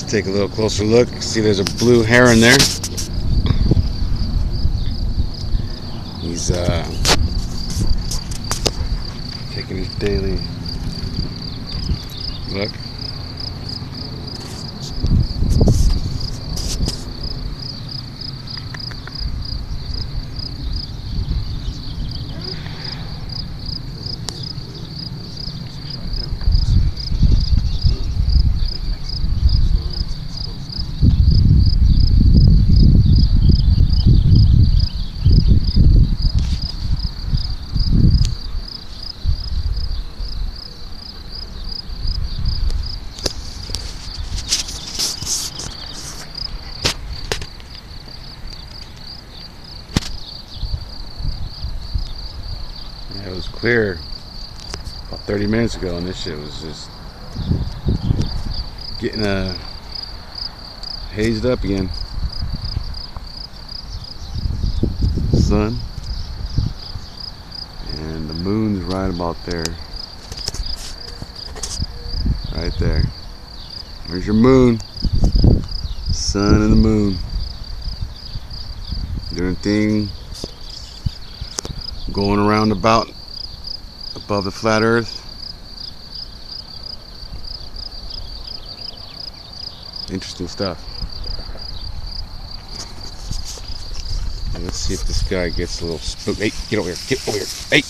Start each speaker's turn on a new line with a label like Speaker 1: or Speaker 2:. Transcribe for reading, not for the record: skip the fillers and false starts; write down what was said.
Speaker 1: Let's take a little closer look. See, there's a blue heron there. He's taking his daily look. Yeah, it was clear about 30 minutes ago, and this shit was just getting hazed up again. Sun, and the moon's right about there. Right there. There's your moon. Sun and the moon doing a thing, going around about above the flat earth. Interesting stuff. And let's see if this guy gets a little spook. Hey, get over here. Get over here. Hey.